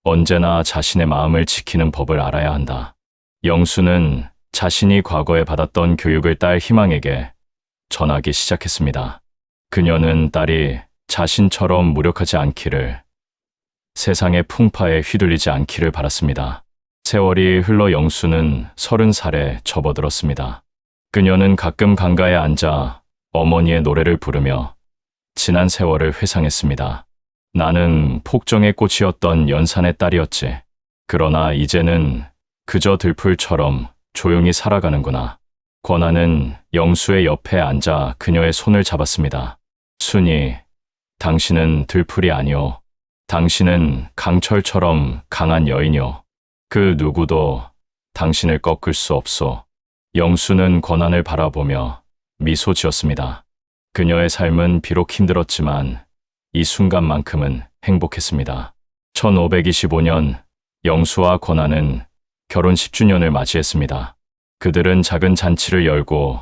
언제나 자신의 마음을 지키는 법을 알아야 한다. 영수는 자신이 과거에 받았던 교육을 딸 희망에게 전하기 시작했습니다. 그녀는 딸이 자신처럼 무력하지 않기를, 세상의 풍파에 휘둘리지 않기를 바랐습니다. 세월이 흘러 영수는 30살에 접어들었습니다. 그녀는 가끔 강가에 앉아 어머니의 노래를 부르며 지난 세월을 회상했습니다. 나는 폭정의 꽃이었던 연산의 딸이었지. 그러나 이제는 그저 들풀처럼 조용히 살아가는구나. 권한은 영수의 옆에 앉아 그녀의 손을 잡았습니다. 순이, 당신은 들풀이 아니오. 당신은 강철처럼 강한 여인이오. 그 누구도 당신을 꺾을 수 없소. 영수는 권한을 바라보며 미소 지었습니다. 그녀의 삶은 비록 힘들었지만 이 순간만큼은 행복했습니다. 1525년 영수와 권한은 결혼 10주년을 맞이했습니다. 그들은 작은 잔치를 열고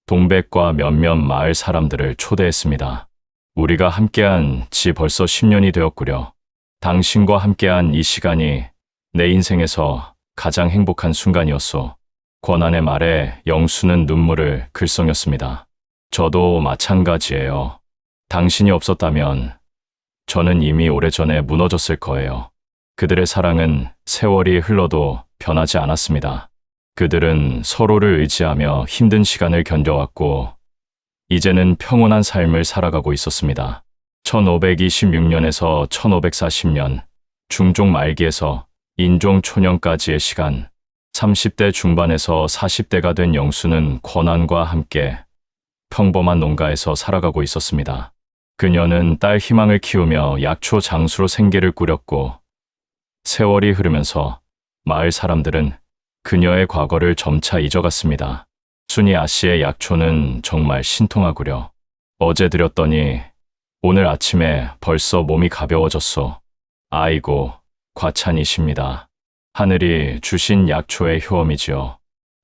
동백과 몇몇 마을 사람들을 초대했습니다. 우리가 함께한 지 벌써 10년이 되었구려. 당신과 함께한 이 시간이 내 인생에서 가장 행복한 순간이었소. 권한의 말에 영수는 눈물을 글썽였습니다. 저도 마찬가지예요. 당신이 없었다면 저는 이미 오래전에 무너졌을 거예요. 그들의 사랑은 세월이 흘러도 변하지 않았습니다. 그들은 서로를 의지하며 힘든 시간을 견뎌왔고 이제는 평온한 삶을 살아가고 있었습니다. 1526년에서 1540년, 중종 말기에서 인종 초년까지의 시간, 30대 중반에서 40대가 된 영수는 권한과 함께 평범한 농가에서 살아가고 있었습니다. 그녀는 딸 희망을 키우며 약초 장수로 생계를 꾸렸고 세월이 흐르면서 마을 사람들은 그녀의 과거를 점차 잊어갔습니다. 순이 아씨의 약초는 정말 신통하구려. 어제 드렸더니 오늘 아침에 벌써 몸이 가벼워졌소. 아이고, 과찬이십니다. 하늘이 주신 약초의 효험이지요.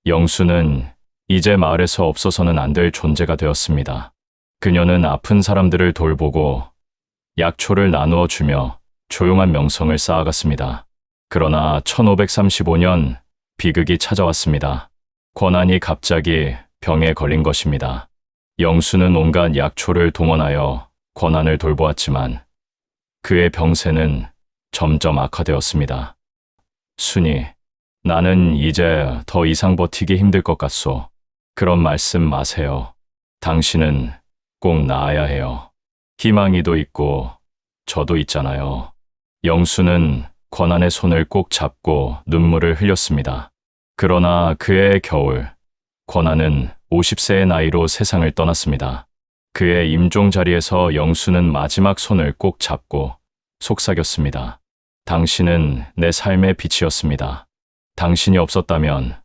영수는 이제 마을에서 없어서는 안 될 존재가 되었습니다. 그녀는 아픈 사람들을 돌보고 약초를 나누어 주며 조용한 명성을 쌓아갔습니다. 그러나 1535년 비극이 찾아왔습니다. 권한이 갑자기 병에 걸린 것입니다. 영수는 온갖 약초를 동원하여 권한을 돌보았지만 그의 병세는 점점 악화되었습니다. 순이, 나는 이제 더 이상 버티기 힘들 것 같소. 그런 말씀 마세요. 당신은 꼭 나아야 해요. 희망이도 있고 저도 있잖아요. 영수는 권한의 손을 꼭 잡고 눈물을 흘렸습니다. 그러나 그해 겨울, 권한은 50세의 나이로 세상을 떠났습니다. 그의 임종 자리에서 영수는 마지막 손을 꼭 잡고 속삭였습니다. 당신은 내 삶의 빛이었습니다. 당신이 없었다면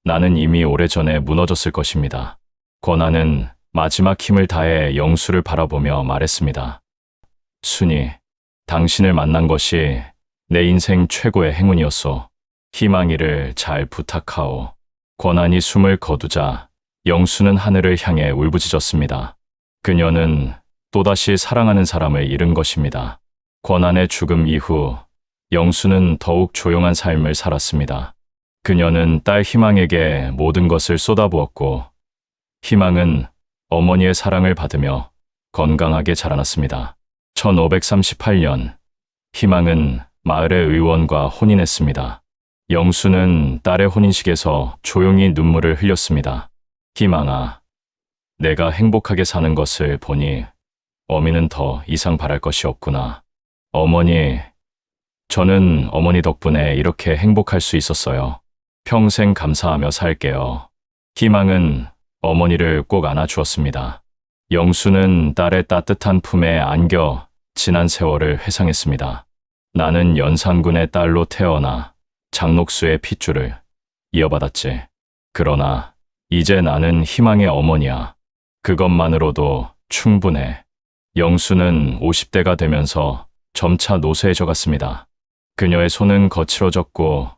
나는 이미 오래전에 무너졌을 것입니다. 권한은 마지막 힘을 다해 영수를 바라보며 말했습니다. 순이, 당신을 만난 것이 내 인생 최고의 행운이었소. 희망이를 잘 부탁하오. 권한이 숨을 거두자 영수는 하늘을 향해 울부짖었습니다. 그녀는 또다시 사랑하는 사람을 잃은 것입니다. 권한의 죽음 이후 영수는 더욱 조용한 삶을 살았습니다. 그녀는 딸 희망에게 모든 것을 쏟아부었고 희망은 어머니의 사랑을 받으며 건강하게 자라났습니다. 1538년, 희망은 마을의 의원과 혼인했습니다. 영수는 딸의 혼인식에서 조용히 눈물을 흘렸습니다. 희망아, 내가 행복하게 사는 것을 보니 어미는 더 이상 바랄 것이 없구나. 어머니, 저는 어머니 덕분에 이렇게 행복할 수 있었어요. 평생 감사하며 살게요. 희망은 어머니를 꼭 안아주었습니다. 영수는 딸의 따뜻한 품에 안겨 지난 세월을 회상했습니다. 나는 연산군의 딸로 태어나 장녹수의 핏줄을 이어받았지. 그러나 이제 나는 희망의 어머니야. 그것만으로도 충분해. 영수는 50대가 되면서 점차 노쇠해져 갔습니다. 그녀의 손은 거칠어졌고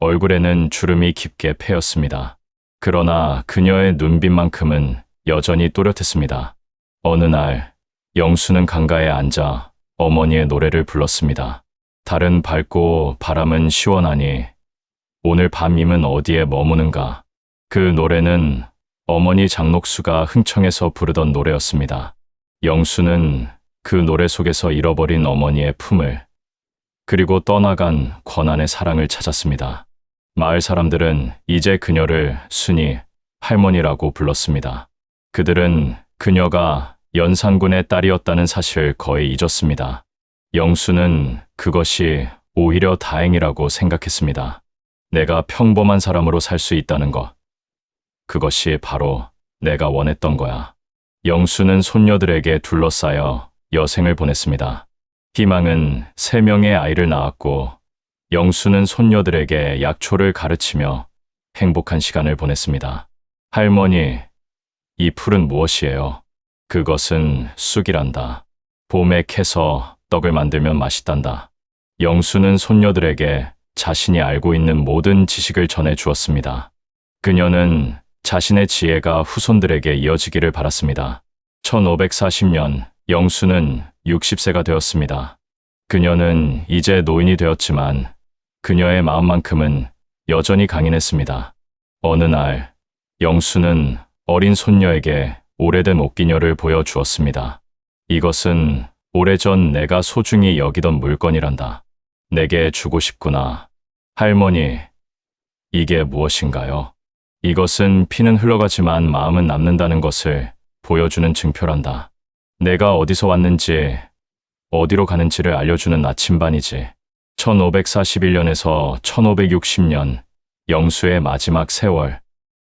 얼굴에는 주름이 깊게 패였습니다. 그러나 그녀의 눈빛만큼은 여전히 또렷했습니다. 어느 날 영수는 강가에 앉아 어머니의 노래를 불렀습니다. 달은 밝고 바람은 시원하니 오늘 밤임은 어디에 머무는가. 그 노래는 어머니 장녹수가 흥청해서 부르던 노래였습니다. 영수는 그 노래 속에서 잃어버린 어머니의 품을 그리고 떠나간 권한의 사랑을 찾았습니다. 마을 사람들은 이제 그녀를 순이 할머니라고 불렀습니다. 그들은 그녀가 연산군의 딸이었다는 사실을 거의 잊었습니다. 영수는 그것이 오히려 다행이라고 생각했습니다. 내가 평범한 사람으로 살 수 있다는 것. 그것이 바로 내가 원했던 거야. 영수는 손녀들에게 둘러싸여 여생을 보냈습니다. 희망은 3명의 아이를 낳았고 영수는 손녀들에게 약초를 가르치며 행복한 시간을 보냈습니다. 할머니, 이 풀은 무엇이에요? 그것은 쑥이란다. 봄에 캐서 떡을 만들면 맛있단다. 영수는 손녀들에게 자신이 알고 있는 모든 지식을 전해 주었습니다. 그녀는 자신의 지혜가 후손들에게 이어지기를 바랐습니다. 1540년 영수는 60세가 되었습니다. 그녀는 이제 노인이 되었지만 그녀의 마음만큼은 여전히 강인했습니다. 어느 날 영수는 어린 손녀에게 오래된 옷기녀를 보여주었습니다. 이것은 오래전 내가 소중히 여기던 물건이란다. 내게 주고 싶구나. 할머니, 이게 무엇인가요? 이것은 피는 흘러가지만 마음은 남는다는 것을 보여주는 증표란다. 내가 어디서 왔는지, 어디로 가는지를 알려주는 나침반이지. 1541년에서 1560년, 영수의 마지막 세월.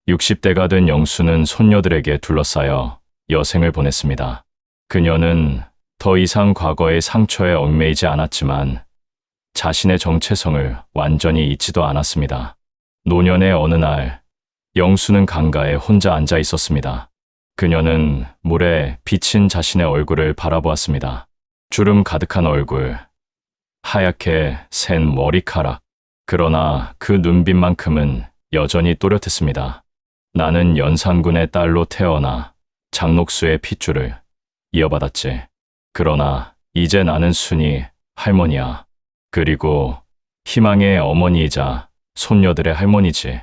60대가 된 영수는 손녀들에게 둘러싸여 여생을 보냈습니다. 그녀는 더 이상 과거의 상처에 얽매이지 않았지만 자신의 정체성을 완전히 잊지도 않았습니다. 노년의 어느 날, 영수는 강가에 혼자 앉아 있었습니다. 그녀는 물에 비친 자신의 얼굴을 바라보았습니다. 주름 가득한 얼굴, 하얗게 센 머리카락. 그러나 그 눈빛만큼은 여전히 또렷했습니다. 나는 연산군의 딸로 태어나 장녹수의 핏줄을 이어받았지. 그러나 이제 나는 순이 할머니야. 그리고 희망의 어머니이자 손녀들의 할머니지.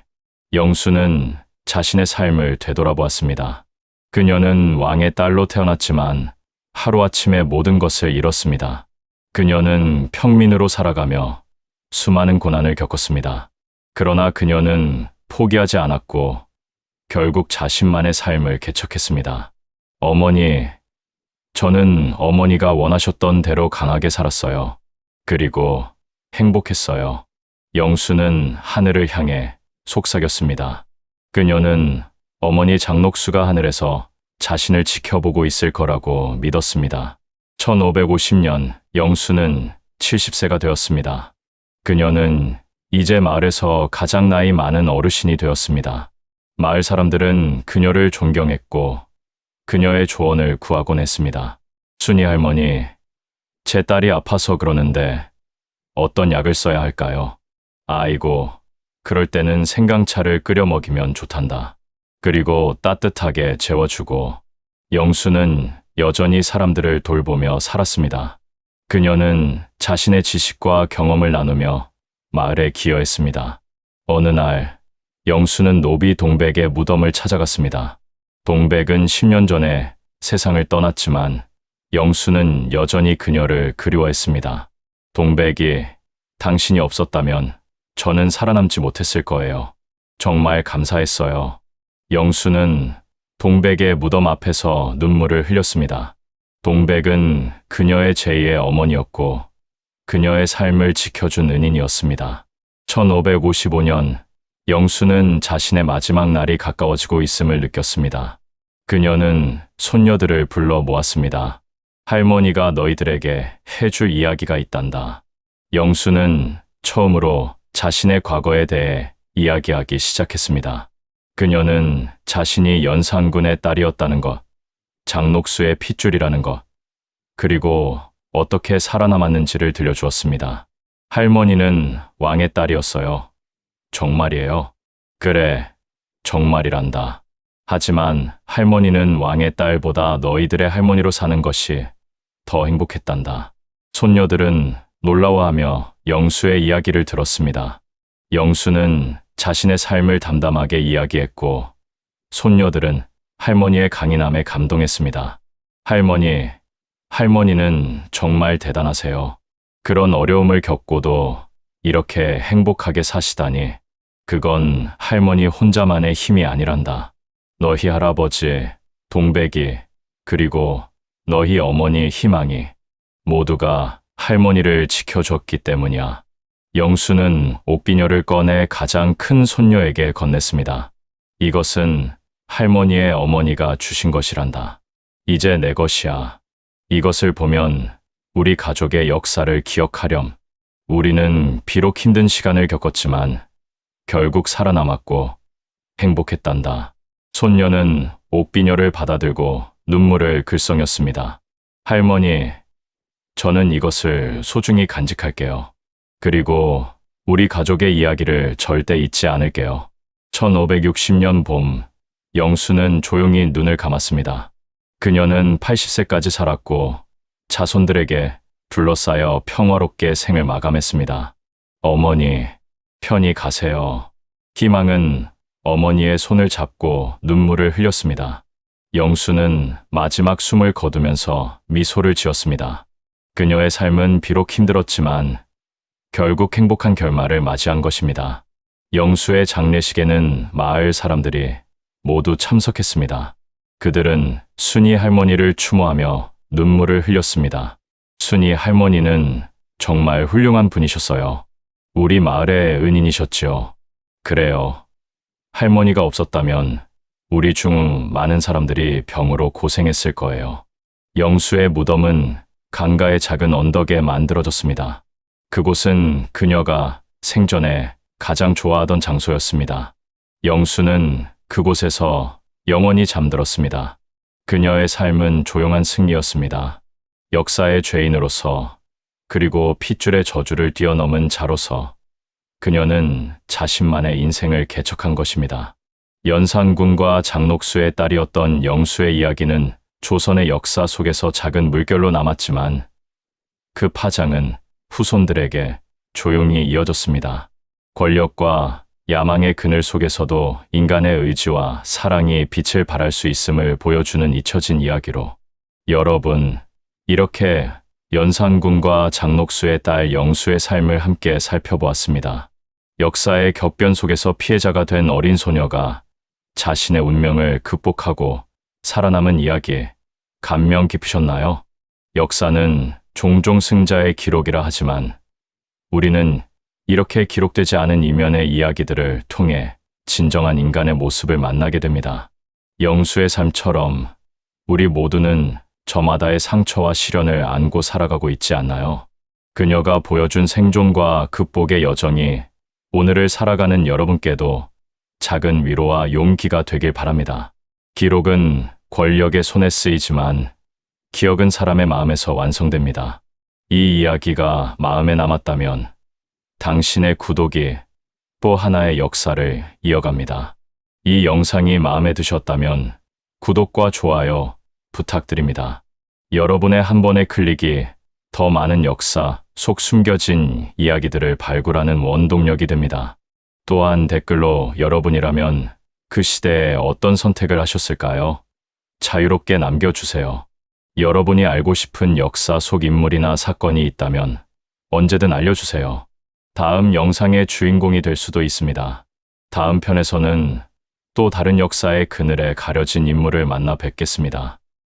영수는 자신의 삶을 되돌아보았습니다. 그녀는 왕의 딸로 태어났지만 하루아침에 모든 것을 잃었습니다. 그녀는 평민으로 살아가며 수많은 고난을 겪었습니다. 그러나 그녀는 포기하지 않았고 결국 자신만의 삶을 개척했습니다. 어머니, 저는 어머니가 원하셨던 대로 강하게 살았어요. 그리고 행복했어요. 영수는 하늘을 향해 속삭였습니다. 그녀는 어머니 장녹수가 하늘에서 자신을 지켜보고 있을 거라고 믿었습니다. 1550년 영수는 70세가 되었습니다. 그녀는 이제 마을에서 가장 나이 많은 어르신이 되었습니다. 마을 사람들은 그녀를 존경했고 그녀의 조언을 구하곤 했습니다. 순이 할머니, 제 딸이 아파서 그러는데 어떤 약을 써야 할까요? 아이고, 그럴 때는 생강차를 끓여 먹이면 좋단다. 그리고 따뜻하게 재워주고. 영수는 여전히 사람들을 돌보며 살았습니다. 그녀는 자신의 지식과 경험을 나누며 마을에 기여했습니다. 어느 날 영수는 노비 동백의 무덤을 찾아갔습니다. 동백은 10년 전에 세상을 떠났지만 영수는 여전히 그녀를 그리워했습니다. 동백이, 당신이 없었다면 저는 살아남지 못했을 거예요. 정말 감사했어요. 영수는 동백의 무덤 앞에서 눈물을 흘렸습니다. 동백은 그녀의 제2의 어머니였고 그녀의 삶을 지켜준 은인이었습니다. 1555년 영수는 자신의 마지막 날이 가까워지고 있음을 느꼈습니다. 그녀는 손녀들을 불러 모았습니다. 할머니가 너희들에게 해줄 이야기가 있단다. 영수는 처음으로 자신의 과거에 대해 이야기하기 시작했습니다. 그녀는 자신이 연산군의 딸이었다는 것, 장녹수의 핏줄이라는 것, 그리고 어떻게 살아남았는지를 들려주었습니다. 할머니는 왕의 딸이었어요. 정말이에요? 그래, 정말이란다. 하지만 할머니는 왕의 딸보다 너희들의 할머니로 사는 것이 더 행복했단다. 손녀들은 놀라워하며 영수의 이야기를 들었습니다. 영수는 자신의 삶을 담담하게 이야기했고 손녀들은 할머니의 강인함에 감동했습니다. 할머니는 정말 대단하세요. 그런 어려움을 겪고도 이렇게 행복하게 사시다니. 그건 할머니 혼자만의 힘이 아니란다. 너희 할아버지, 동백이, 그리고 너희 어머니 희망이 모두가 할머니를 지켜줬기 때문이야. 영수는 옷기녀를 꺼내 가장 큰 손녀에게 건넸습니다. 이것은 할머니의 어머니가 주신 것이란다. 이제 내 것이야. 이것을 보면 우리 가족의 역사를 기억하렴. 우리는 비록 힘든 시간을 겪었지만 결국 살아남았고 행복했단다. 손녀는 옷비녀를 받아들고 눈물을 글썽였습니다. 할머니, 저는 이것을 소중히 간직할게요. 그리고 우리 가족의 이야기를 절대 잊지 않을게요. 1560년 봄, 영수는 조용히 눈을 감았습니다. 그녀는 80세까지 살았고 자손들에게 둘러싸여 평화롭게 생을 마감했습니다. 어머니, 편히 가세요. 희망은 어머니의 손을 잡고 눈물을 흘렸습니다. 영수는 마지막 숨을 거두면서 미소를 지었습니다. 그녀의 삶은 비록 힘들었지만 결국 행복한 결말을 맞이한 것입니다. 영수의 장례식에는 마을 사람들이 모두 참석했습니다. 그들은 순이 할머니를 추모하며 눈물을 흘렸습니다. 순이 할머니는 정말 훌륭한 분이셨어요. 우리 마을의 은인이셨지요. 그래요. 할머니가 없었다면 우리 중 많은 사람들이 병으로 고생했을 거예요. 영수의 무덤은 강가의 작은 언덕에 만들어졌습니다. 그곳은 그녀가 생전에 가장 좋아하던 장소였습니다. 영수는 그곳에서 영원히 잠들었습니다. 그녀의 삶은 조용한 승리였습니다. 역사의 죄인으로서 그리고 핏줄의 저주를 뛰어넘은 자로서 그녀는 자신만의 인생을 개척한 것입니다. 연산군과 장녹수의 딸이었던 영수의 이야기는 조선의 역사 속에서 작은 물결로 남았지만 그 파장은 후손들에게 조용히 이어졌습니다. 권력과 야망의 그늘 속에서도 인간의 의지와 사랑이 빛을 발할 수 있음을 보여주는 잊혀진 이야기로 여러분, 이렇게 연산군과 장녹수의 딸 영수의 삶을 함께 살펴보았습니다. 역사의 격변 속에서 피해자가 된 어린 소녀가 자신의 운명을 극복하고 살아남은 이야기, 감명 깊으셨나요? 역사는 종종 승자의 기록이라 하지만 우리는 이렇게 기록되지 않은 이면의 이야기들을 통해 진정한 인간의 모습을 만나게 됩니다. 영수의 삶처럼 우리 모두는 저마다의 상처와 시련을 안고 살아가고 있지 않나요? 그녀가 보여준 생존과 극복의 여정이 오늘을 살아가는 여러분께도 작은 위로와 용기가 되길 바랍니다. 기록은 권력의 손에 쓰이지만 기억은 사람의 마음에서 완성됩니다. 이 이야기가 마음에 남았다면 당신의 구독이 또 하나의 역사를 이어갑니다. 이 영상이 마음에 드셨다면 구독과 좋아요 부탁드립니다. 여러분의 한 번의 클릭이 더 많은 역사 속 숨겨진 이야기들을 발굴하는 원동력이 됩니다. 또한 댓글로 여러분이라면 그 시대에 어떤 선택을 하셨을까요? 자유롭게 남겨주세요. 여러분이 알고 싶은 역사 속 인물이나 사건이 있다면 언제든 알려주세요. 다음 영상의 주인공이 될 수도 있습니다. 다음 편에서는 또 다른 역사의 그늘에 가려진 인물을 만나 뵙겠습니다.